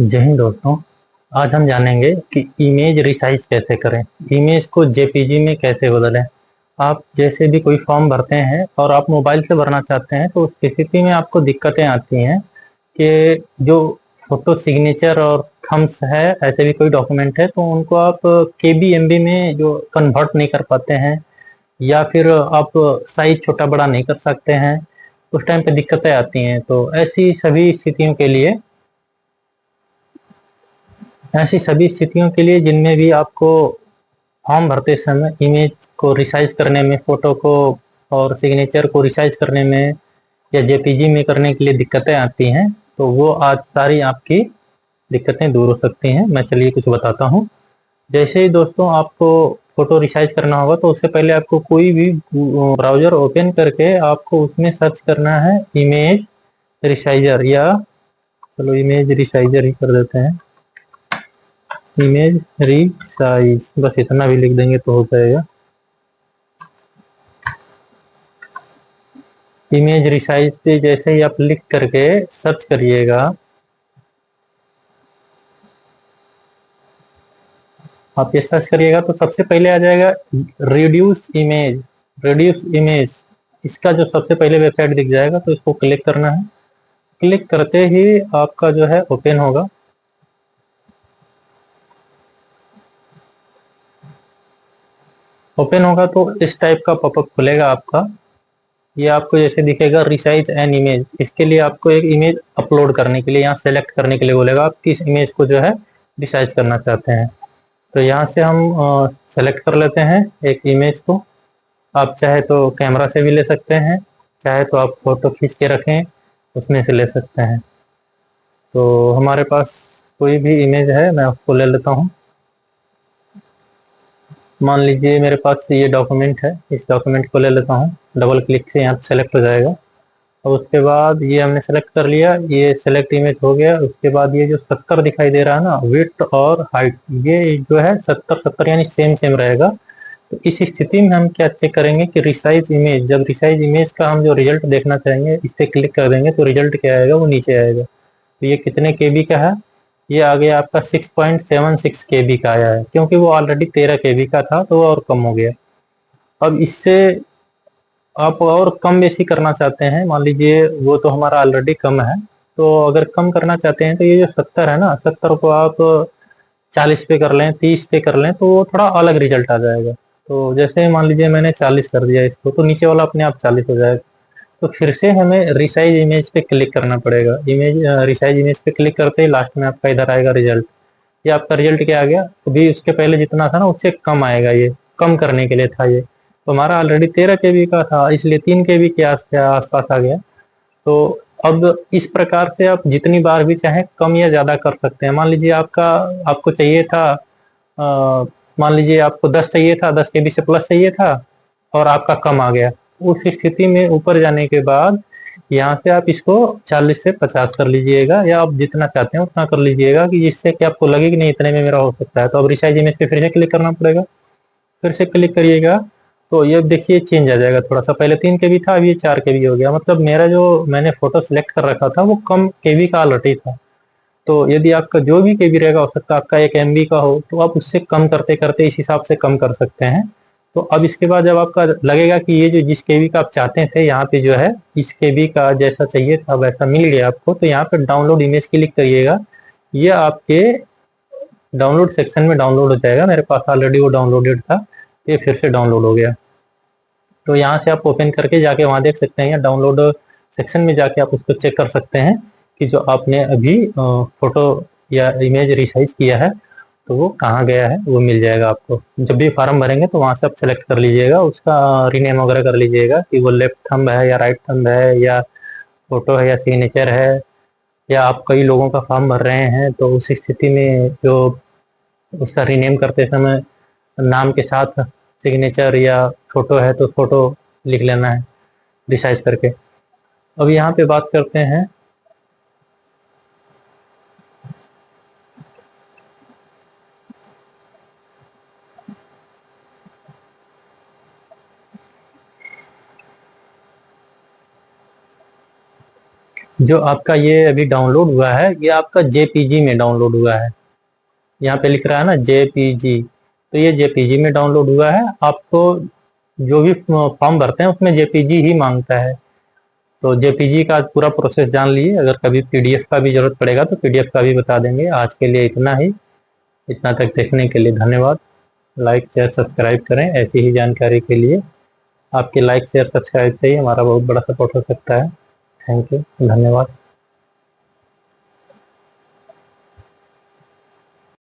जय हिंद दोस्तों। आज हम जानेंगे कि इमेज रिसाइज कैसे करें, इमेज को जेपीजी में कैसे बदलें। आप जैसे भी कोई फॉर्म भरते हैं और आप मोबाइल से भरना चाहते हैं तो उस स्थिति में आपको दिक्कतें आती हैं कि जो फोटो सिग्नेचर और थम्स है, ऐसे भी कोई डॉक्यूमेंट है तो उनको आप केबी एमबी में जो कन्वर्ट नहीं कर पाते हैं, या फिर आप साइज छोटा बड़ा नहीं कर सकते हैं। उस टाइम पे दिक्कतें आती हैं। तो ऐसी सभी स्थितियों के लिए जिनमें भी आपको फॉर्म भरते समय इमेज को रिसाइज करने में, फोटो को और सिग्नेचर को रिसाइज करने में या जेपीजी में करने के लिए दिक्कतें आती हैं, तो वो आज सारी आपकी दिक्कतें दूर हो सकती हैं। मैं चलिए कुछ बताता हूँ। जैसे ही दोस्तों आपको फोटो रिसाइज करना होगा तो उससे पहले आपको कोई भी ब्राउजर ओपन करके आपको उसमें सर्च करना है इमेज रिसाइजर, या चलो इमेज रिसाइजर ही कर देते हैं। इमेज रिसाइज, बस इतना भी लिख देंगे तो हो जाएगा। इमेज रिसाइज पे जैसे ही आप लिख करके सर्च करिएगा, आप ये सर्च करिएगा तो सबसे पहले आ जाएगा रिड्यूस इमेज। रिड्यूस इमेज, इसका जो सबसे पहले वेबसाइट दिख जाएगा तो इसको क्लिक करना है। क्लिक करते ही आपका जो है ओपन होगा। ओपन होगा तो इस टाइप का पॉपअप खुलेगा आपका। ये आपको जैसे दिखेगा रिसाइज एन इमेज। इसके लिए आपको एक इमेज अपलोड करने के लिए यहाँ सेलेक्ट करने के लिए बोलेगा आप किस इमेज को जो है रिसाइज करना चाहते हैं। तो यहाँ से हम सेलेक्ट कर लेते हैं एक इमेज को। आप चाहे तो कैमरा से भी ले सकते हैं, चाहे तो आप फोटो खींच के रखें उसमें से ले सकते हैं। तो हमारे पास कोई भी इमेज है, मैं उसको ले लेता हूँ। मान लीजिए मेरे पास ये डॉक्यूमेंट है, इस डॉक्यूमेंट को ले लेता हूँ। डबल क्लिक से यहाँ सेलेक्ट हो जाएगा और उसके बाद ये हमने सेलेक्ट कर लिया, ये सेलेक्ट इमेज हो गया। उसके बाद ये जो 70 दिखाई दे रहा है ना, विड्थ और हाइट, ये जो है 70-70 यानी सेम सेम रहेगा। तो इस स्थिति में हम क्या चेक करेंगे कि रिसाइज इमेज, जब रिसाइज इमेज का हम जो रिजल्ट देखना चाहेंगे इस पर क्लिक कर देंगे तो रिजल्ट क्या आएगा, वो नीचे आएगा। तो ये कितने केबी का है, ये आ गया आपका 6.76 केबी का आया है, क्योंकि वो ऑलरेडी 13 केबी का था तो वो और कम हो गया। अब इससे आप और कम बेसी करना चाहते हैं, मान लीजिए वो तो हमारा ऑलरेडी कम है, तो अगर कम करना चाहते हैं तो ये जो 70 है ना, 70 को आप 40 पे कर लें, 30 पे कर लें तो वो थोड़ा अलग रिजल्ट आ जाएगा। तो जैसे मान लीजिए मैंने 40 कर दिया इसको, तो नीचे वाला अपने आप 40 हो जाएगा। तो फिर से हमें रिसाइज इमेज पे क्लिक करना पड़ेगा। इमेज रिसाइज इमेज पे क्लिक करते ही लास्ट में आपका इधर आएगा रिजल्ट। ये आपका रिजल्ट क्या आ गया, अभी उसके पहले जितना था ना उससे कम आएगा। ये कम करने के लिए था। ये तो हमारा ऑलरेडी 13 केबी का था, इसलिए 3 केबी के आसपास आ गया। तो अब इस प्रकार से आप जितनी बार भी चाहें कम या ज़्यादा कर सकते हैं। मान लीजिए आपको चाहिए था, अ, मान लीजिए आपको 10 चाहिए था, 10 केबी से प्लस चाहिए था और आपका कम आ गया। उस स्थिति में ऊपर जाने के बाद यहाँ से आप इसको 40 से 50 कर लीजिएगा, या आप जितना चाहते हैं उतना कर लीजिएगा, कि जिससे कि आपको लगे कि नहीं इतने में मेरा हो सकता है। तो अब रिसाइज इमेज पे फिर से क्लिक करना पड़ेगा। फिर से क्लिक करिएगा तो ये देखिए चेंज आ जाएगा थोड़ा सा। पहले 3 केबी था, अब ये 4 केबी हो गया। मतलब मेरा जो मैंने फोटो सिलेक्ट कर रखा था वो कम केबी का ऑलरेडी था। तो यदि आपका जो भी केबी रहेगा, हो सकता है आपका 1 एमबी का हो, तो आप उससे कम करते करते इस हिसाब से कम कर सकते हैं। तो अब इसके बाद जब आपका लगेगा कि ये जो जिस केबी का आप चाहते थे, यहाँ पे जो है इस केबी का जैसा चाहिए था वैसा मिल गया आपको, तो यहाँ पे डाउनलोड इमेज क्लिक करिएगा। ये आपके डाउनलोड सेक्शन में डाउनलोड हो जाएगा। मेरे पास ऑलरेडी वो डाउनलोडेड था, ये फिर से डाउनलोड हो गया। तो यहाँ से आप ओपन करके जाके वहाँ देख सकते हैं, या डाउनलोड सेक्शन में जाके आप उसको चेक कर सकते हैं कि जो आपने अभी फोटो या इमेज रिसाइज किया है तो वो कहाँ गया है, वो मिल जाएगा आपको। जब भी फॉर्म भरेंगे तो वहाँ से आप सेलेक्ट कर लीजिएगा, उसका रीनेम वगैरह कर लीजिएगा कि वो लेफ्ट थंब है या राइट थंब है, या फोटो है या सिग्नेचर है, या आप कई लोगों का फॉर्म भर रहे हैं तो उस स्थिति में जो उसका रीनेम करते समय नाम के साथ सिग्नेचर या फोटो है तो फोटो लिख लेना है रिसाइज करके। अब यहाँ पे बात करते हैं जो आपका ये अभी डाउनलोड हुआ है, ये आपका जेपीजी में डाउनलोड हुआ है। यहाँ पे लिख रहा है ना जेपीजी, तो ये जेपीजी में डाउनलोड हुआ है। आपको जो भी फॉर्म भरते हैं उसमें जेपीजी ही मांगता है। तो जेपीजी का आज पूरा प्रोसेस जान लिए। अगर कभी पीडीएफ का भी जरूरत पड़ेगा तो पीडीएफ का भी बता देंगे। आज के लिए इतना ही। इतना तक देखने के लिए धन्यवाद। लाइक शेयर सब्सक्राइब करें ऐसी ही जानकारी के लिए। आपके लाइक शेयर सब्सक्राइब से ही हमारा बहुत बड़ा सपोर्ट हो सकता है। थैंक यू, धन्यवाद।